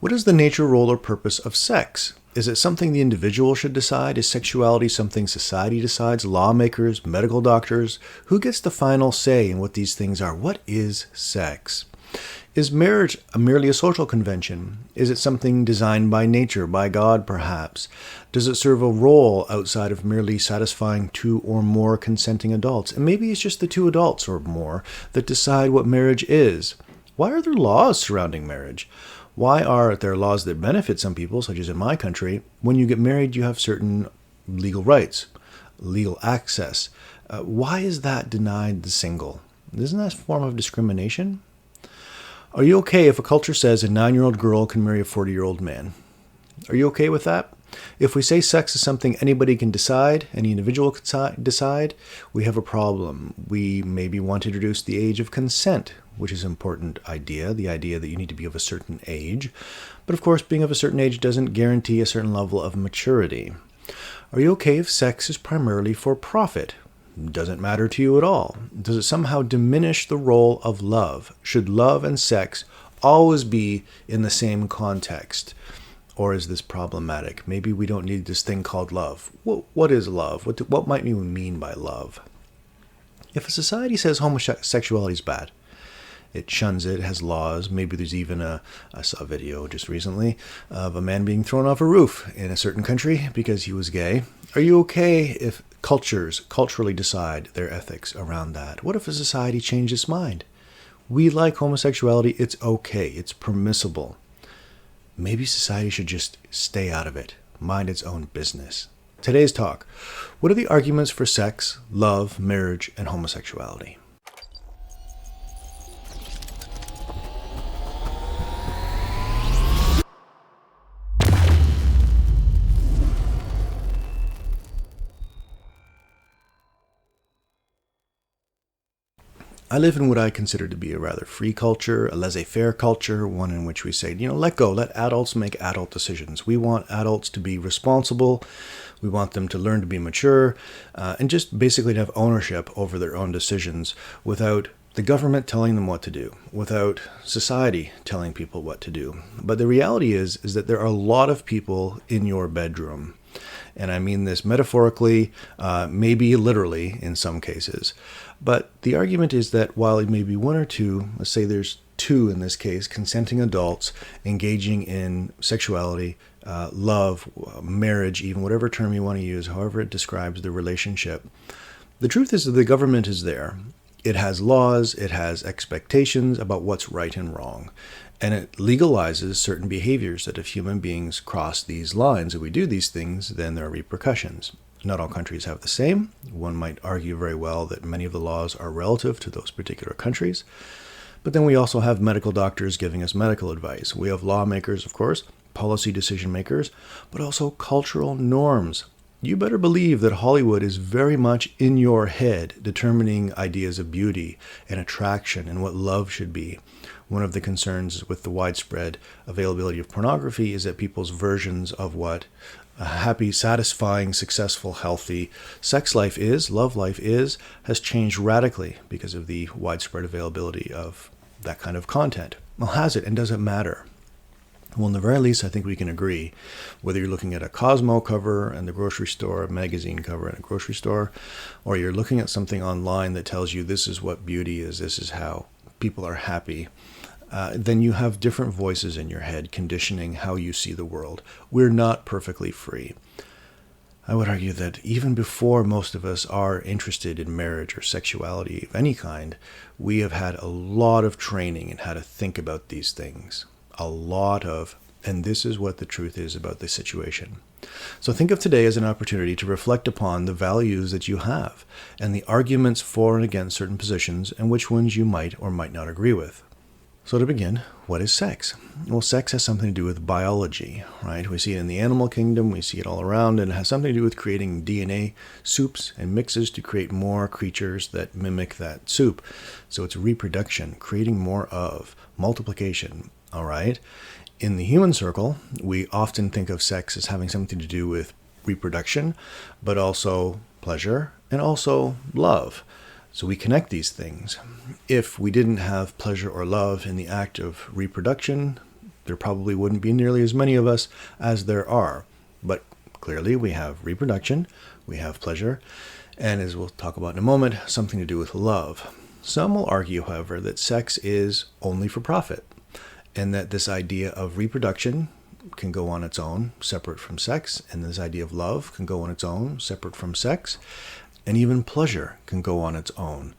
What is the nature, role, or purpose of sex? Is it something the individual should decide? Is sexuality something society decides? Lawmakers, medical doctors? Who gets the final say in what these things are? What is sex? Is marriage merely a social convention? Is it something designed by nature, by God perhaps? Does it serve a role outside of merely satisfying two or more consenting adults? And maybe it's just the two adults or more that decide what marriage is. Why are there laws surrounding marriage? Why are there laws that benefit some people, such as in my country? When you get married, you have certain legal rights, legal access. Why is that denied the single? Isn't that a form of discrimination? Are you okay if a culture says a 9-year-old girl can marry a 40-year-old man? Are you okay with that? If we say sex is something anybody can decide, any individual can decide, we have a problem. We maybe want to introduce the age of consent, which is an important idea, the idea that you need to be of a certain age. But of course, being of a certain age doesn't guarantee a certain level of maturity. Are you okay if sex is primarily for profit? Doesn't matter to you at all. Does it somehow diminish the role of love? Should love and sex always be in the same context? Or is this problematic? Maybe we don't need this thing called love. What is love? What might we mean by love? If a society says homosexuality is bad, it shuns it, has laws. Maybe there's even I saw a video just recently of a man being thrown off a roof in a certain country because he was gay. Are you okay if cultures culturally decide their ethics around that? What if a society changed its mind? We like homosexuality. It's okay. It's permissible. Maybe society should just stay out of it, mind its own business. Today's talk. What are the arguments for sex, love, marriage, and homosexuality? I live in what I consider to be a rather free culture, a laissez-faire culture, one in which we say, let go, let adults make adult decisions. We want adults to be responsible. We want them to learn to be mature and just basically to have ownership over their own decisions without the government telling them what to do, without society telling people what to do. But the reality is that there are a lot of people in your bedroom. And I mean this metaphorically, maybe literally in some cases. But the argument is that while it may be one or two, let's say there's two in this case, consenting adults engaging in sexuality, love, marriage, even whatever term you want to use, however it describes the relationship. The truth is that the government is there. It has laws, it has expectations about what's right and wrong. And it legalizes certain behaviors that if human beings cross these lines, if we do these things, then there are repercussions. Not all countries have the same. One might argue very well that many of the laws are relative to those particular countries. But then we also have medical doctors giving us medical advice. We have lawmakers, of course, policy decision makers, but also cultural norms. You better believe that Hollywood is very much in your head, determining ideas of beauty and attraction and what love should be. One of the concerns with the widespread availability of pornography is that people's versions of what a happy, satisfying, successful, healthy sex life is, love life is, has changed radically because of the widespread availability of that kind of content. Well, has it, and does it matter? Well, in the very least, I think we can agree, whether you're looking at a Cosmo cover in the grocery store, a magazine cover in a grocery store, or you're looking at something online that tells you this is what beauty is, this is how people are happy, then you have different voices in your head conditioning how you see the world. We're not perfectly free. I would argue that even before most of us are interested in marriage or sexuality of any kind, we have had a lot of training in how to think about these things. And this is what the truth is about this situation. So think of today as an opportunity to reflect upon the values that you have and the arguments for and against certain positions and which ones you might or might not agree with. So to begin, what is sex? Well, sex has something to do with biology, right? We see it in the animal kingdom, we see it all around, and it has something to do with creating DNA soups and mixes to create more creatures that mimic that soup. So it's reproduction, creating more of, multiplication, all right? In the human circle, we often think of sex as having something to do with reproduction, but also pleasure and also love. So we connect these things. If we didn't have pleasure or love in the act of reproduction, there probably wouldn't be nearly as many of us as there are. But clearly we have reproduction, we have pleasure, and as we'll talk about in a moment, something to do with love. Some will argue, however, that sex is only for profit, and that this idea of reproduction can go on its own, separate from sex, and this idea of love can go on its own, separate from sex, and even pleasure can go on its own.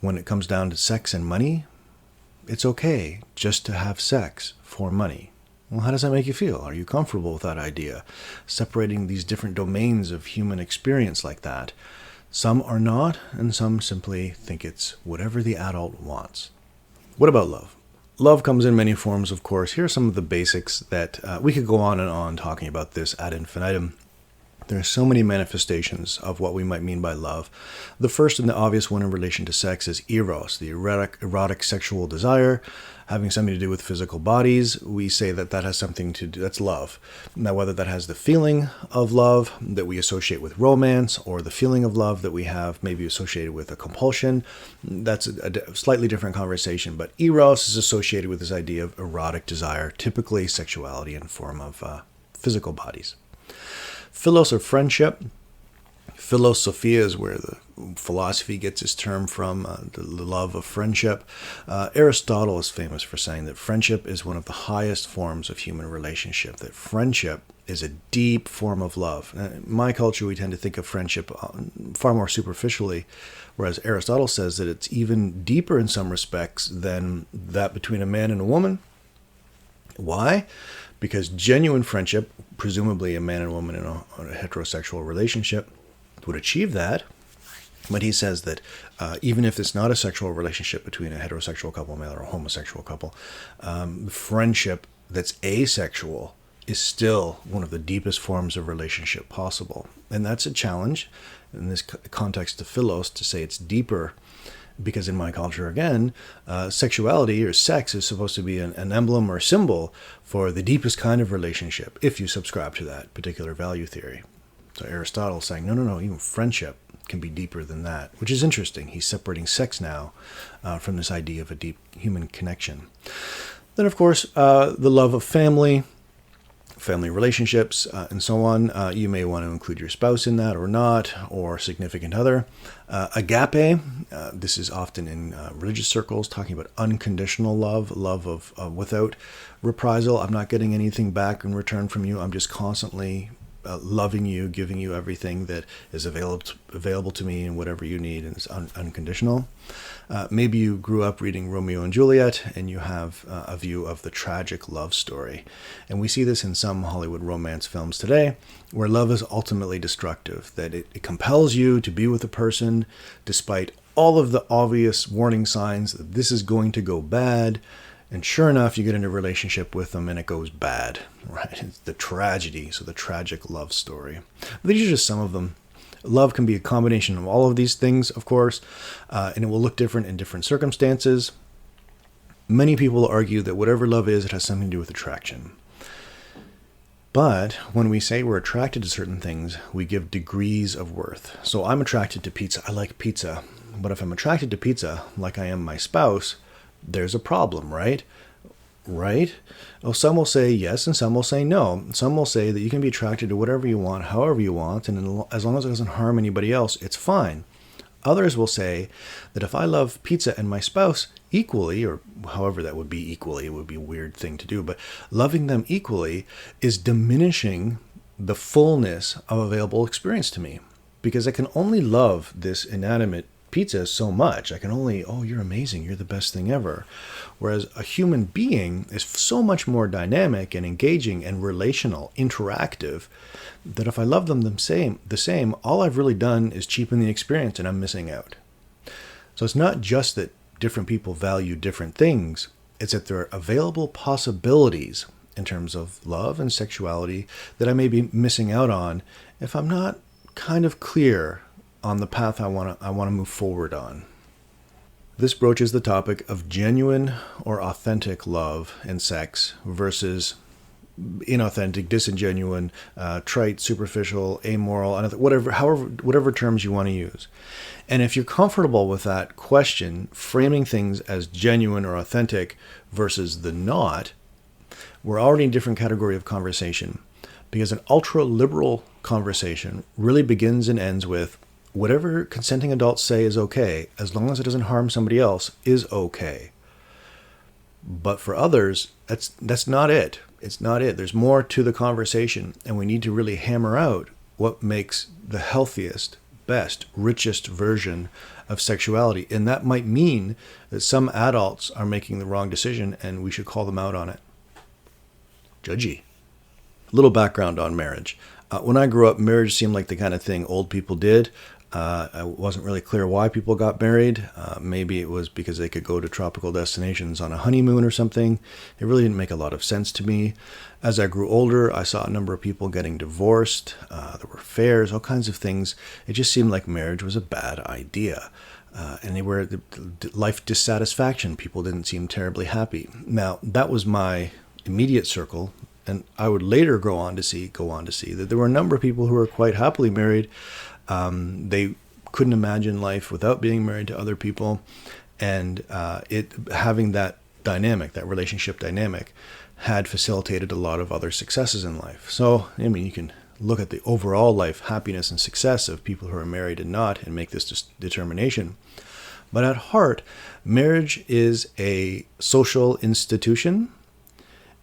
When it comes down to sex and money, it's okay just to have sex for money. Well, how does that make you feel? Are you comfortable with that idea? Separating these different domains of human experience like that. Some are not, and some simply think it's whatever the adult wants. What about love? Love comes in many forms, of course. Here are some of the basics that we could go on and on talking about this ad infinitum. There are so many manifestations of what we might mean by love. The first and the obvious one in relation to sex is eros, the erotic sexual desire, having something to do with physical bodies. We say that that has something to do, that's love. Now, whether that has the feeling of love that we associate with romance, or the feeling of love that we have maybe associated with a compulsion, that's a slightly different conversation. But eros is associated with this idea of erotic desire, typically sexuality in the form of physical bodies. Philos, or friendship. Philosophia is where the philosophy gets its term from, the love of friendship. Aristotle is famous for saying that friendship is one of the highest forms of human relationship, that friendship is a deep form of love. In my culture, we tend to think of friendship far more superficially, whereas Aristotle says that it's even deeper in some respects than that between a man and a woman. Why? Because genuine friendship, presumably a man and woman in a heterosexual relationship, would achieve that. But he says that even if it's not a sexual relationship between a heterosexual couple, male or a homosexual couple, friendship that's asexual is still one of the deepest forms of relationship possible. And that's a challenge in this context of philos to say it's deeper, because in my culture, again, sexuality or sex is supposed to be an emblem or symbol for the deepest kind of relationship, if you subscribe to that particular value theory. So Aristotle is saying, no, even friendship can be deeper than that, which is interesting. He's separating sex now from this idea of a deep human connection. Then, of course, the love of family relationships, and so on. You may want to include your spouse in that or not, or significant other. Agape, this is often in religious circles, talking about unconditional love of without reprisal. I'm not getting anything back in return from you. I'm just constantly loving you, giving you everything that is available to me and whatever you need, and it's unconditional. Maybe you grew up reading Romeo and Juliet and you have a view of the tragic love story. And we see this in some Hollywood romance films today, where love is ultimately destructive, that it compels you to be with a person despite all of the obvious warning signs that this is going to go bad. And sure enough, you get into a relationship with them and it goes bad, right? It's the tragedy, so the tragic love story. These are just some of them. Love can be a combination of all of these things, of course, and it will look different in different circumstances. Many people argue that whatever love is, it has something to do with attraction. But when we say we're attracted to certain things, we give degrees of worth. So I'm attracted to pizza. I like pizza. But if I'm attracted to pizza, like I am my spouse, there's a problem, right? Right? Well, some will say yes and some will say no. Some will say that you can be attracted to whatever you want, however you want, and as long as it doesn't harm anybody else, it's fine. Others will say that if I love pizza and my spouse equally, or however that would be equally, it would be a weird thing to do, but loving them equally is diminishing the fullness of available experience to me, because I can only love this inanimate pizza so much. I can only, oh, you're amazing, you're the best thing ever. Whereas a human being is so much more dynamic and engaging and relational, interactive, that if I love them the same, all I've really done is cheapen the experience and I'm missing out. So it's not just that different people value different things, it's that there are available possibilities in terms of love and sexuality that I may be missing out on if I'm not kind of clear on the path I want to move forward on. This broaches the topic of genuine or authentic love and sex versus inauthentic, disingenuine, trite, superficial, amoral, whatever terms you want to use. And if you're comfortable with that question, framing things as genuine or authentic versus the not, we're already in a different category of conversation, because an ultra-liberal conversation really begins and ends with whatever consenting adults say is okay, as long as it doesn't harm somebody else, is okay. But for others, that's not it. It's not it. There's more to the conversation, and we need to really hammer out what makes the healthiest, best, richest version of sexuality. And that might mean that some adults are making the wrong decision, and we should call them out on it. Judgy. Little background on marriage. When I grew up, marriage seemed like the kind of thing old people did. I wasn't really clear why people got married. Maybe it was because they could go to tropical destinations on a honeymoon or something. It really didn't make a lot of sense to me. As I grew older, I saw a number of people getting divorced. There were affairs, all kinds of things. It just seemed like marriage was a bad idea. And they were life dissatisfaction. People didn't seem terribly happy. Now, that was my immediate circle. And I would later go on to see that there were a number of people who were quite happily married. They couldn't imagine life without being married to other people, and having that dynamic, that relationship dynamic, had facilitated a lot of other successes in life. So, I mean, you can look at the overall life happiness and success of people who are married and not, and make this determination. But at heart, marriage is a social institution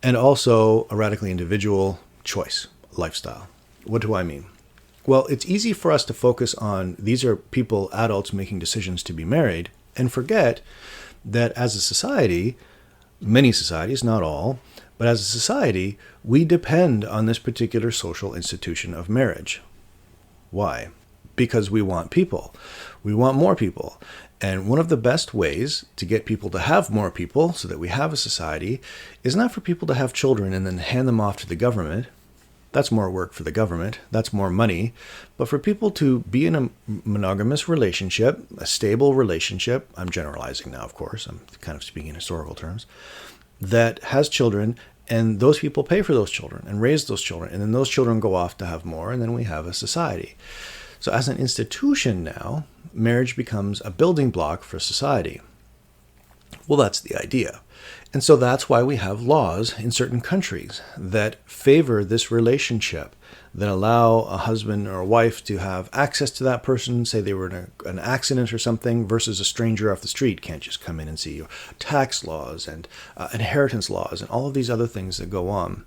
and also a radically individual choice, lifestyle. What do I mean? Well, it's easy for us to focus on these are people, adults, making decisions to be married, and forget that as a society, many societies, not all, but as a society, we depend on this particular social institution of marriage. Why? Because we want people. We want more people. And one of the best ways to get people to have more people so that we have a society is not for people to have children and then hand them off to the government. That's more work for the government. That's more money. But for people to be in a monogamous relationship, a stable relationship, I'm generalizing now, of course, I'm kind of speaking in historical terms, that has children, and those people pay for those children and raise those children, and then those children go off to have more, and then we have a society. So as an institution now, marriage becomes a building block for society. Well, that's the idea. And so that's why we have laws in certain countries that favor this relationship, that allow a husband or a wife to have access to that person, say they were in an accident or something, versus a stranger off the street can't just come in and see you. Tax laws and inheritance laws and all of these other things that go on.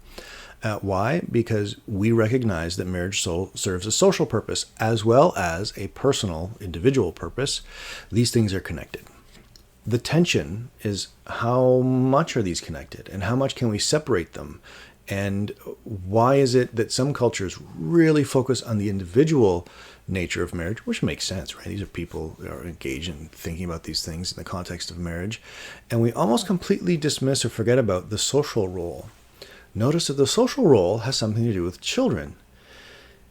Why? Because we recognize that marriage serves a social purpose as well as a personal, individual purpose. These things are connected. The tension is how much are these connected and how much can we separate them? And why is it that some cultures really focus on the individual nature of marriage, which makes sense, right? These are people that are engaged in thinking about these things in the context of marriage. And we almost completely dismiss or forget about the social role. Notice that the social role has something to do with children.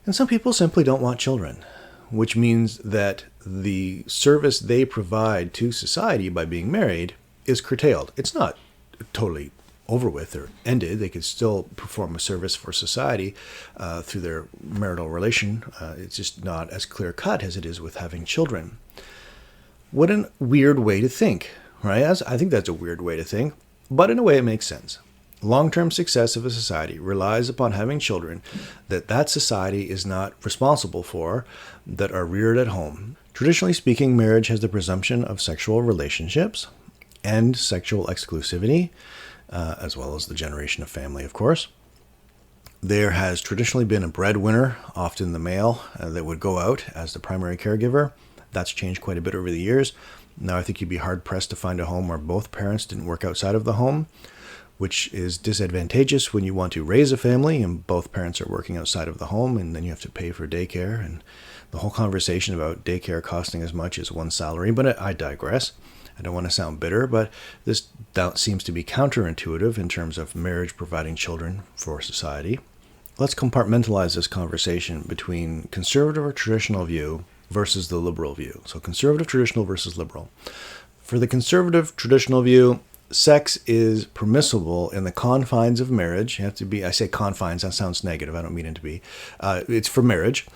And some people simply don't want children, which means that the service they provide to society by being married is curtailed. It's not totally over with or ended. They could still perform a service for society through their marital relation. It's just not as clear cut as it is with having children. What a weird way to think, right? I think that's a weird way to think, but in a way it makes sense. Long-term success of a society relies upon having children that society is not responsible for, that are reared at home. Traditionally speaking, marriage has the presumption of sexual relationships and sexual exclusivity, as well as the generation of family, of course. There has traditionally been a breadwinner, often the male, that would go out as the primary caregiver. That's changed quite a bit over the years. Now I think you'd be hard-pressed to find a home where both parents didn't work outside of the home, which is disadvantageous when you want to raise a family and both parents are working outside of the home, and then you have to pay for daycare and the whole conversation about daycare costing as much as one salary. But I digress. I don't want to sound bitter, but this seems to be counterintuitive in terms of marriage providing children for society. Let's compartmentalize this conversation between conservative or traditional view versus the liberal view. So conservative, traditional versus liberal. For the conservative, traditional view, sex is permissible in the confines of marriage. You have to be, I say confines, that sounds negative. I don't mean it to be. It's for marriage.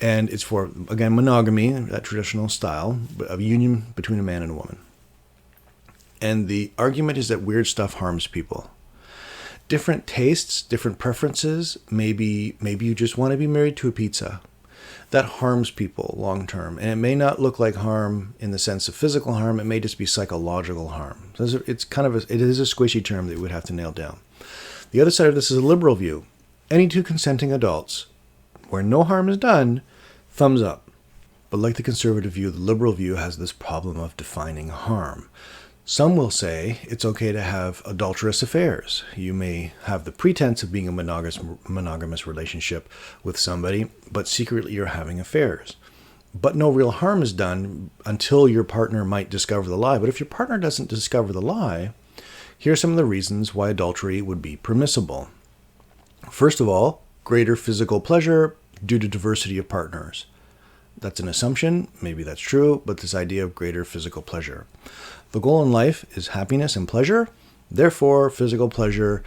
And it's for, again, monogamy, that traditional style of union between a man and a woman. And the argument is that weird stuff harms people. different tastes, different preferences. Maybe you just want to be married to a pizza. That harms people long term. And it may not look like harm in the sense of physical harm. It may just be psychological harm. So it's kind of it is a squishy term that we would have to nail down. The other side of this is a liberal view. Any two consenting adults, where no harm is done, thumbs up. But like the conservative view, the liberal view has this problem of defining harm. Some will say it's okay to have adulterous affairs. You may have the pretense of being a monogamous relationship with somebody, but secretly you're having affairs. But no real harm is done until your partner might discover the lie. But if your partner doesn't discover the lie, here are some of the reasons why adultery would be permissible. First of all, greater physical pleasure due to diversity of partners. That's an assumption. Maybe that's true, but this idea of greater physical pleasure. The goal in life is happiness and pleasure. Therefore, physical pleasure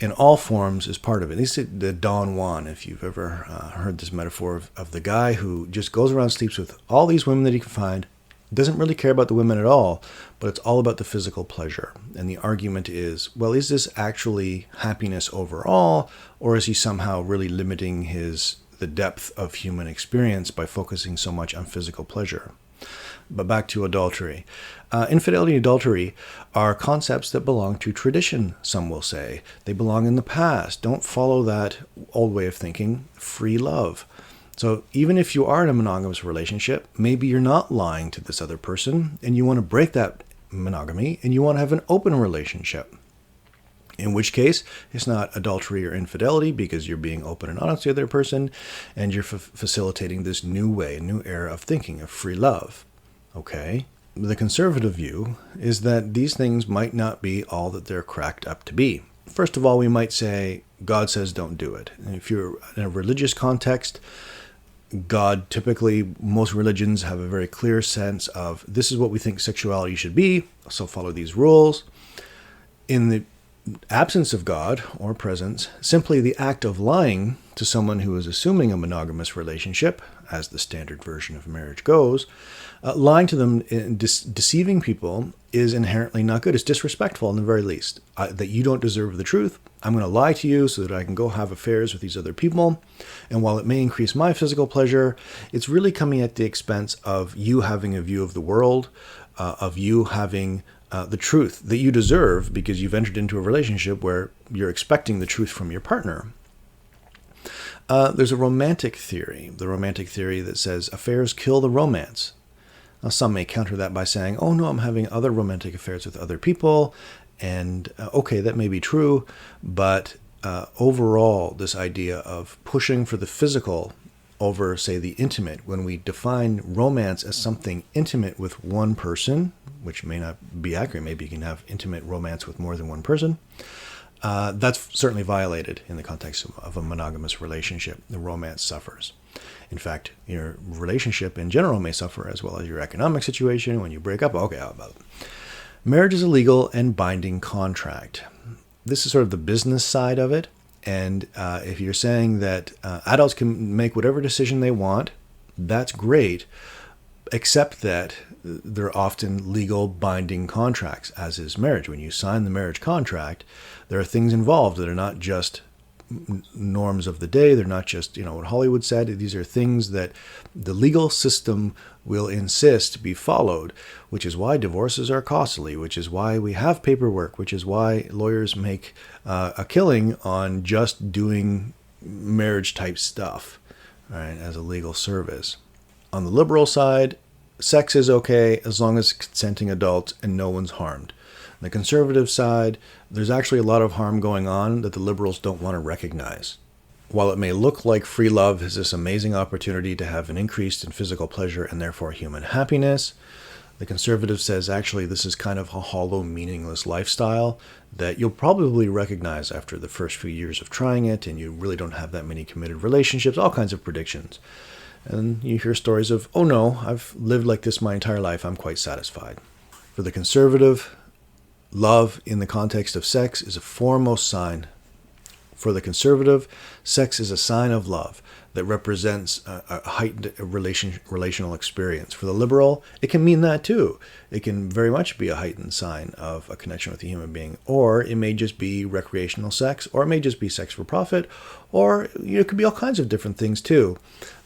in all forms is part of it. This is the Don Juan, if you've ever heard this metaphor of the guy who just goes around, sleeps with all these women that he can find, doesn't really care about the women at all, but it's all about the physical pleasure. And the argument is, well, is this actually happiness overall, or is he somehow really limiting the depth of human experience by focusing so much on physical pleasure? But back to adultery. Infidelity and adultery are concepts that belong to tradition, some will say. They belong in the past. Don't follow that old way of thinking. Free love. So even if you are in a monogamous relationship, maybe you're not lying to this other person and you want to break that monogamy and you want to have an open relationship. In which case, it's not adultery or infidelity because you're being open and honest with the other person and you're facilitating this new way, new era of thinking, of free love. Okay? The conservative view is that these things might not be all that they're cracked up to be. First of all, we might say, God says don't do it. And if you're in a religious context, God, typically, most religions have a very clear sense of this is what we think sexuality should be, so follow these rules. In the absence of God or presence, simply the act of lying to someone who is assuming a monogamous relationship, as the standard version of marriage goes, lying to them and deceiving people is inherently not good. It's disrespectful in the very least. That you don't deserve the truth. I'm going to lie to you so that I can go have affairs with these other people. And while it may increase my physical pleasure, it's really coming at the expense of you having a view of the world, of you having the truth that you deserve because you've entered into a relationship where you're expecting the truth from your partner. There's a romantic theory, the romantic theory that says affairs kill the romance. Now, some may counter that by saying, oh no, I'm having other romantic affairs with other people. And okay, that may be true, but overall, this idea of pushing for the physical over, say, the intimate, when we define romance as something intimate with one person, which may not be accurate, maybe you can have intimate romance with more than one person, that's certainly violated in the context of a monogamous relationship. The romance suffers. In fact, your relationship in general may suffer as well as your economic situation when you break up. Okay, how about it? Marriage is a legal and binding contract. This is sort of the business side of it. And if you're saying that adults can make whatever decision they want, that's great, except that they're often legal binding contracts, as is marriage. When you sign the marriage contract, there are things involved that are not just norms of the day. They're not just, what Hollywood said. These are things that the legal system will insist be followed, which is why divorces are costly, which is why we have paperwork, which is why lawyers make a killing on just doing marriage type stuff, right, as a legal service. On the liberal side, sex is okay as long as consenting adults and no one's harmed. On the conservative side, there's actually a lot of harm going on that the liberals don't want to recognize. While it may look like free love is this amazing opportunity to have an increase in physical pleasure and therefore human happiness, the conservative says actually this is kind of a hollow, meaningless lifestyle that you'll probably recognize after the first few years of trying it, and you really don't have that many committed relationships, all kinds of predictions. And you hear stories of, oh no, I've lived like this my entire life, I'm quite satisfied. For the conservative, love in the context of sex is a foremost sign For the conservative, sex is a sign of love that represents a heightened relational experience. For the liberal, it can mean that too. It can very much be a heightened sign of a connection with a human being, or it may just be recreational sex, or it may just be sex for profit, or it could be all kinds of different things too.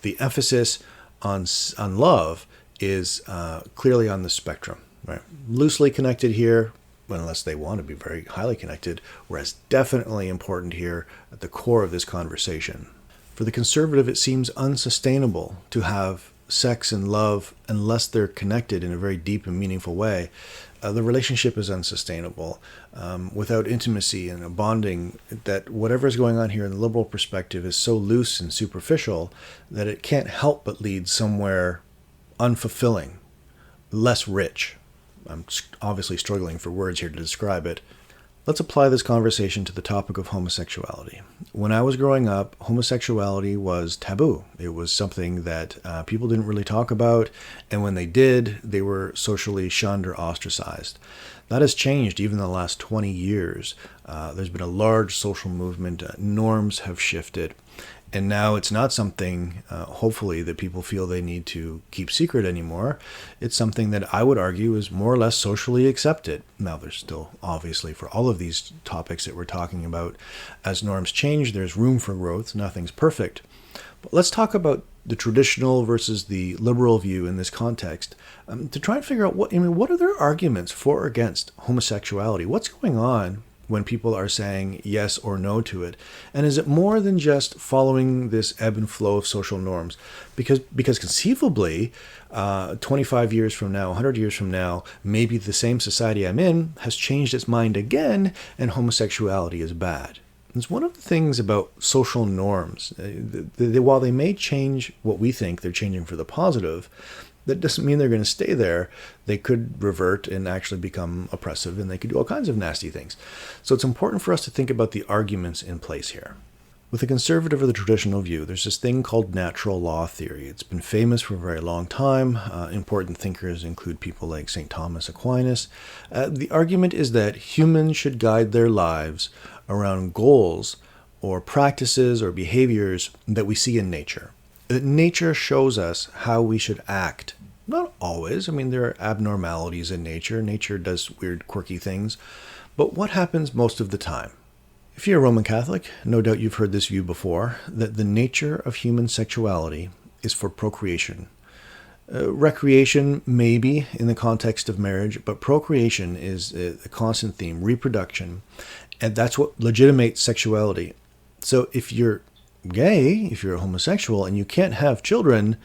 The emphasis on love is clearly on the spectrum, right? Loosely connected here, unless they want to be very highly connected, whereas definitely important here at the core of this conversation. For the conservative, it seems unsustainable to have sex and love unless they're connected in a very deep and meaningful way. The relationship is unsustainable without intimacy and a bonding, that whatever is going on here in the liberal perspective is so loose and superficial that it can't help but lead somewhere unfulfilling, less rich. I'm obviously struggling for words here to describe it. Let's apply this conversation to the topic of homosexuality. When I was growing up, homosexuality was taboo. It was something that people didn't really talk about, and when they did, they were socially shunned or ostracized. That has changed even in the last 20 years. There's been a large social movement. Norms have shifted. And now it's not something, hopefully, that people feel they need to keep secret anymore. It's something that I would argue is more or less socially accepted. Now, there's still, obviously, for all of these topics that we're talking about, as norms change, there's room for growth. Nothing's perfect. But let's talk about the traditional versus the liberal view in this context to try and figure out what are their arguments for or against homosexuality? What's going on when people are saying yes or no to it? And is it more than just following this ebb and flow of social norms? Because conceivably, 25 years from now, 100 years from now, maybe the same society I'm in has changed its mind again, and homosexuality is bad. It's one of the things about social norms. While they may change what we think they're changing for the positive, that doesn't mean they're going to stay there. They could revert and actually become oppressive, and they could do all kinds of nasty things. So it's important for us to think about the arguments in place here. With the conservative or the traditional view, there's this thing called natural law theory. It's been famous for a very long time. Important thinkers include people like St. Thomas Aquinas. The argument is that humans should guide their lives around goals or practices or behaviors that we see in nature. That nature shows us how we should act. Not always. I mean, there are abnormalities in nature. Nature does weird, quirky things. But what happens most of the time? If you're a Roman Catholic, no doubt you've heard this view before, that the nature of human sexuality is for procreation. Recreation, maybe, in the context of marriage, but procreation is a constant theme, reproduction, and that's what legitimates sexuality. So if you're gay, if you're a homosexual, and you can't have children,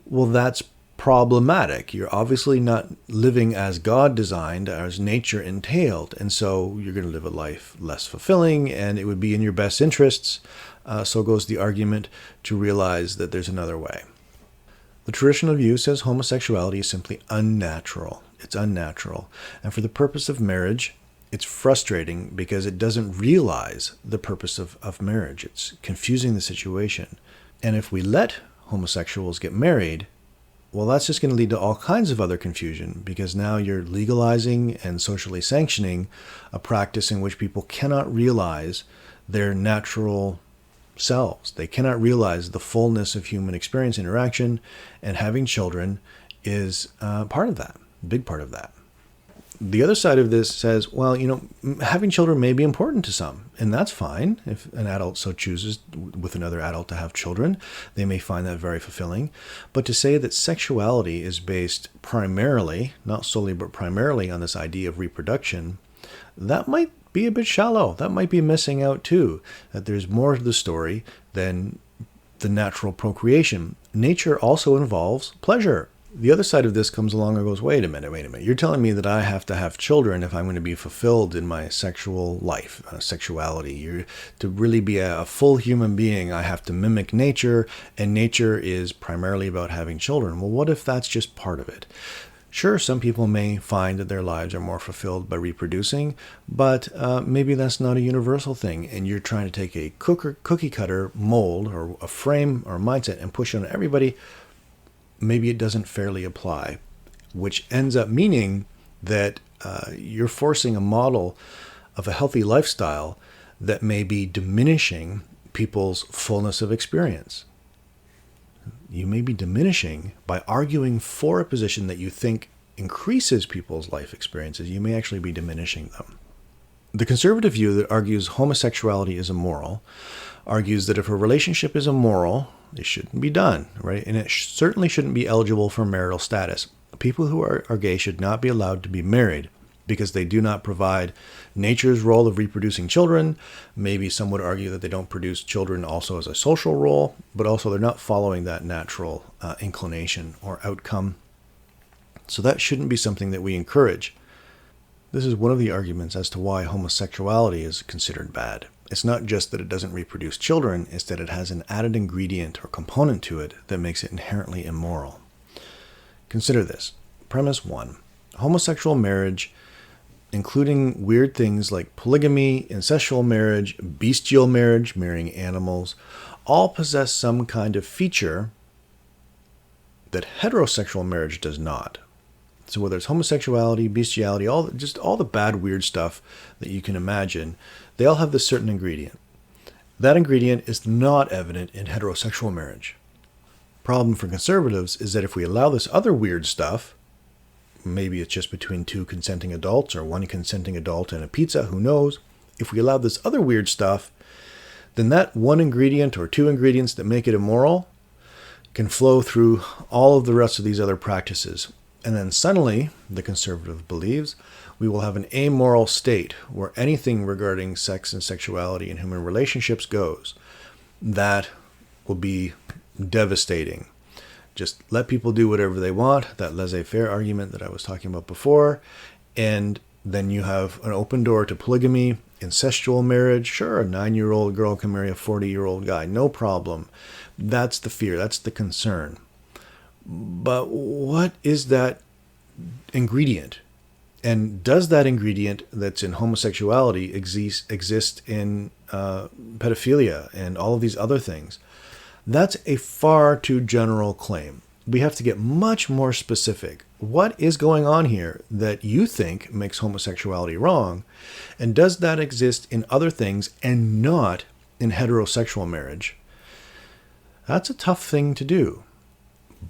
well, that's problematic. You're obviously not living as God designed, as nature entailed, and so you're going to live a life less fulfilling, and it would be in your best interests, so goes the argument, to realize that there's another way. The traditional view says homosexuality is simply unnatural. It's unnatural. And for the purpose of marriage, it's frustrating because it doesn't realize the purpose of marriage. It's confusing the situation. And if we let homosexuals get married, well, that's just going to lead to all kinds of other confusion, because now you're legalizing and socially sanctioning a practice in which people cannot realize their natural selves. They cannot realize the fullness of human experience, interaction, and having children is part of that, a big part of that. The other side of this says, well, having children may be important to some, and that's fine. If an adult so chooses with another adult to have children, they may find that very fulfilling. But to say that sexuality is based primarily, not solely, but primarily on this idea of reproduction, that might be a bit shallow. That might be missing out too, that there's more to the story than the natural procreation. Nature also involves pleasure. The other side of this comes along and goes, wait a minute. You're telling me that I have to have children if I'm going to be fulfilled in my sexual life, sexuality. To really be a full human being, I have to mimic nature, and nature is primarily about having children. Well, what if that's just part of it? Sure, some people may find that their lives are more fulfilled by reproducing, but maybe that's not a universal thing, and you're trying to take a cookie cutter mold or a frame or a mindset and push it on everybody. Maybe it doesn't fairly apply, which ends up meaning that you're forcing a model of a healthy lifestyle that may be diminishing people's fullness of experience. You may be diminishing by arguing for a position that you think increases people's life experiences. You may actually be diminishing them. The conservative view that argues homosexuality is immoral argues that if a relationship is immoral, it shouldn't be done, right? And it certainly shouldn't be eligible for marital status. People who are gay should not be allowed to be married because they do not provide nature's role of reproducing children. Maybe some would argue that they don't produce children also as a social role, but also they're not following that natural inclination or outcome. So that shouldn't be something that we encourage. This is one of the arguments as to why homosexuality is considered bad. It's not just that it doesn't reproduce children, it's that it has an added ingredient or component to it that makes it inherently immoral. Consider this. Premise 1. Homosexual marriage, including weird things like polygamy, incestual marriage, bestial marriage, marrying animals, all possess some kind of feature that heterosexual marriage does not. So whether it's homosexuality, bestiality, all the bad, weird stuff that you can imagine, they all have this certain ingredient. That ingredient is not evident in heterosexual marriage. Problem for conservatives is that if we allow this other weird stuff, maybe it's just between two consenting adults or one consenting adult and a pizza, who knows? If we allow this other weird stuff, then that one ingredient or two ingredients that make it immoral can flow through all of the rest of these other practices. And then suddenly, the conservative believes, we will have an amoral state where anything regarding sex and sexuality and human relationships goes. That will be devastating. Just let people do whatever they want, that laissez-faire argument that I was talking about before, and then you have an open door to polygamy, incestual marriage. Sure, a 9-year-old girl can marry a 40-year-old guy, no problem. That's the fear, that's the concern. But what is that ingredient? And does that ingredient that's in homosexuality exist in pedophilia and all of these other things? That's a far too general claim. We have to get much more specific. What is going on here that you think makes homosexuality wrong? And does that exist in other things and not in heterosexual marriage? That's a tough thing to do.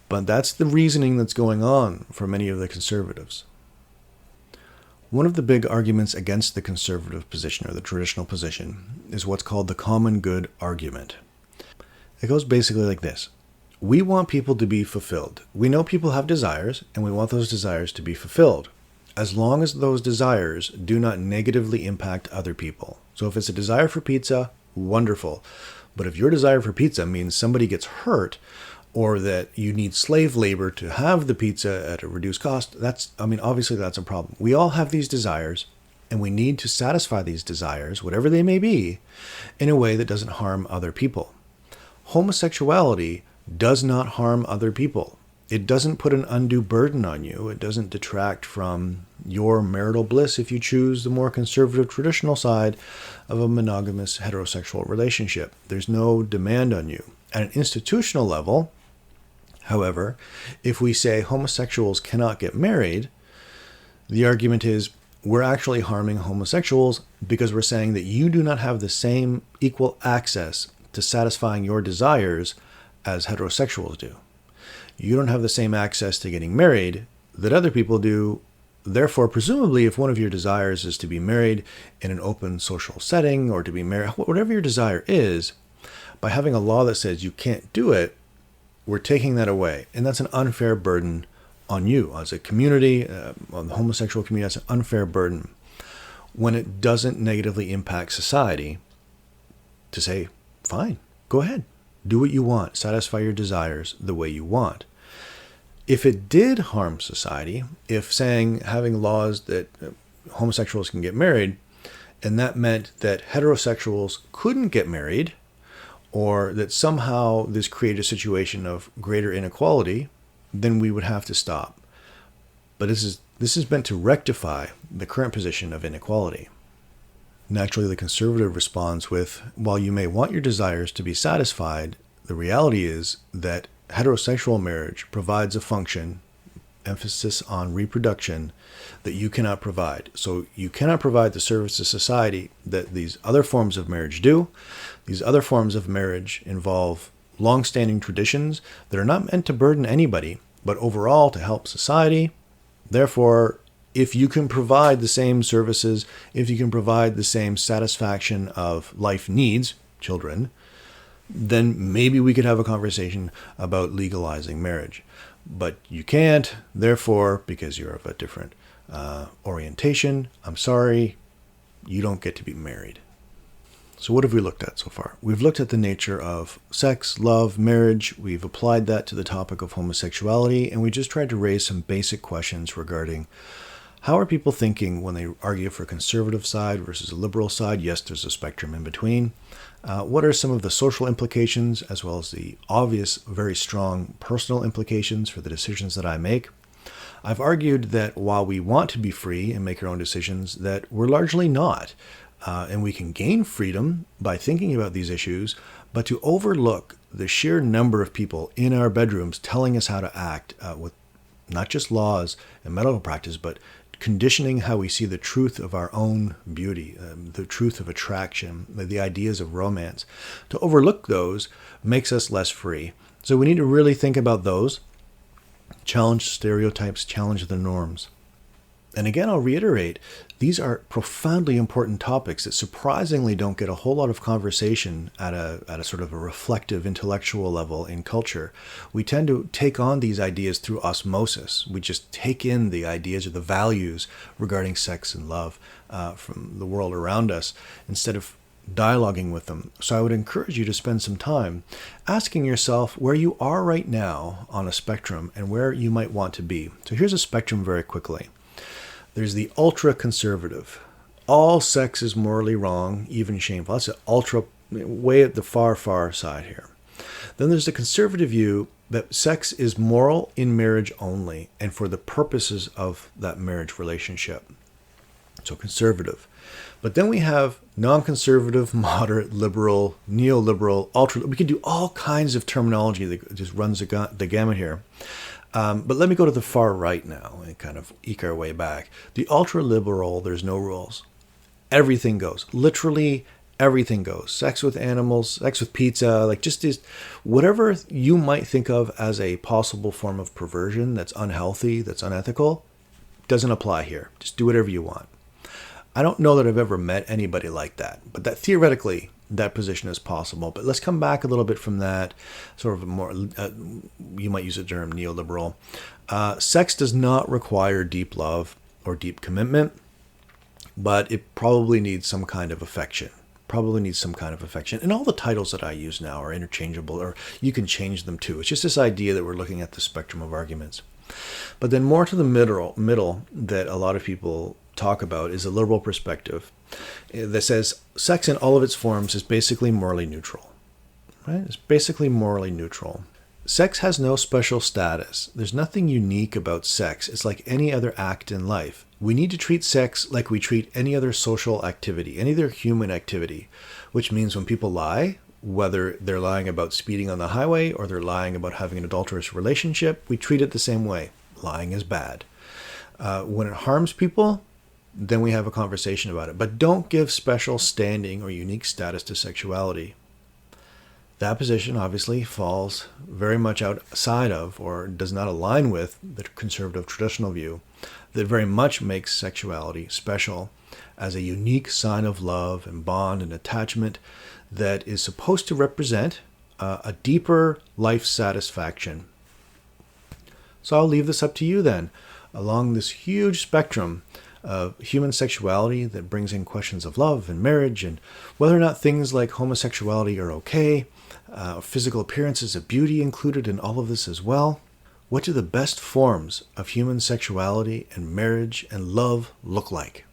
But that's the reasoning that's going on for many of the conservatives. One of the big arguments against the conservative position or the traditional position is what's called the common good argument. It goes basically like this. We want people to be fulfilled. We know people have desires, and we want those desires to be fulfilled, as long as those desires do not negatively impact other people. So if it's a desire for pizza, wonderful. But if your desire for pizza means somebody gets hurt, or that you need slave labor to have the pizza at a reduced cost, obviously that's a problem. We all have these desires, and we need to satisfy these desires, whatever they may be, in a way that doesn't harm other people. Homosexuality does not harm other people. It doesn't put an undue burden on you. It doesn't detract from your marital bliss if you choose the more conservative traditional side of a monogamous heterosexual relationship. There's no demand on you. At an institutional level, however, if we say homosexuals cannot get married, the argument is we're actually harming homosexuals because we're saying that you do not have the same equal access to satisfying your desires as heterosexuals do. You don't have the same access to getting married that other people do. Therefore, presumably, if one of your desires is to be married in an open social setting or to be married, whatever your desire is, by having a law that says you can't do it, we're taking that away. And that's an unfair burden on you as a community, on the homosexual community. That's an unfair burden when it doesn't negatively impact society to say, fine, go ahead. Do what you want. Satisfy your desires the way you want. If it did harm society, if having laws that homosexuals can get married, and that meant that heterosexuals couldn't get married, or that somehow this created a situation of greater inequality, then we would have to stop. But this is meant to rectify the current position of inequality. Naturally, the conservative responds with, while you may want your desires to be satisfied, the reality is that heterosexual marriage provides a function, emphasis on reproduction, that you cannot provide. So you cannot provide the service to society that these other forms of marriage do. These other forms of marriage involve long-standing traditions that are not meant to burden anybody, but overall to help society. Therefore, if you can provide the same services, if you can provide the same satisfaction of life needs, children, then maybe we could have a conversation about legalizing marriage. But you can't, therefore, because you're of a different orientation, I'm sorry, you don't get to be married. So what have we looked at so far? We've looked at the nature of sex, love, marriage. We've applied that to the topic of homosexuality, and we just tried to raise some basic questions regarding how are people thinking when they argue for a conservative side versus a liberal side? Yes, there's a spectrum in between. What are some of the social implications, as well as the obvious, very strong personal implications for the decisions that I make? I've argued that while we want to be free and make our own decisions, that we're largely not. And we can gain freedom by thinking about these issues, but to overlook the sheer number of people in our bedrooms telling us how to act with not just laws and medical practice, but conditioning how we see the truth of our own beauty, the truth of attraction, the ideas of romance. To overlook those makes us less free. So we need to really think about those, challenge stereotypes, challenge the norms. And again, I'll reiterate, these are profoundly important topics that surprisingly don't get a whole lot of conversation at a sort of a reflective intellectual level in culture. We tend to take on these ideas through osmosis. We just take in the ideas or the values regarding sex and love from the world around us instead of dialoguing with them. So I would encourage you to spend some time asking yourself where you are right now on a spectrum and where you might want to be. So here's a spectrum very quickly. There's the ultra-conservative. All sex is morally wrong, even shameful. That's an ultra, way at the far, far side here. Then there's the conservative view that sex is moral in marriage only and for the purposes of that marriage relationship. So conservative. But then we have non-conservative, moderate, liberal, neoliberal, ultra. We can do all kinds of terminology that just runs the gamut here. But let me go to the far right now and kind of eke our way back. The ultra-liberal, there's no rules. Everything goes. Literally everything goes. Sex with animals, sex with pizza, like just whatever you might think of as a possible form of perversion that's unhealthy, that's unethical, doesn't apply here. Just do whatever you want. I don't know that I've ever met anybody like that, but that theoretically, that position is possible. But let's come back a little bit from that, sort of a more, you might use the term neoliberal. Sex does not require deep love or deep commitment, but it probably needs some kind of affection. And all the titles that I use now are interchangeable, or you can change them too. It's just this idea that we're looking at the spectrum of arguments. But then more to the middle that a lot of people talk about is a liberal perspective that says sex in all of its forms is basically morally neutral. Right? It's basically morally neutral. Sex has no special status. There's nothing unique about sex. It's like any other act in life. We need to treat sex like we treat any other social activity, any other human activity, which means when people lie, whether they're lying about speeding on the highway or they're lying about having an adulterous relationship, we treat it the same way. Lying is bad. When it harms people, then we have a conversation about it. But don't give special standing or unique status to sexuality. That position obviously falls very much outside of or does not align with the conservative traditional view that very much makes sexuality special as a unique sign of love and bond and attachment that is supposed to represent a deeper life satisfaction. So I'll leave this up to you then. Along this huge spectrum of human sexuality that brings in questions of love and marriage and whether or not things like homosexuality are okay, physical appearances of beauty included in all of this as well. What do the best forms of human sexuality and marriage and love look like?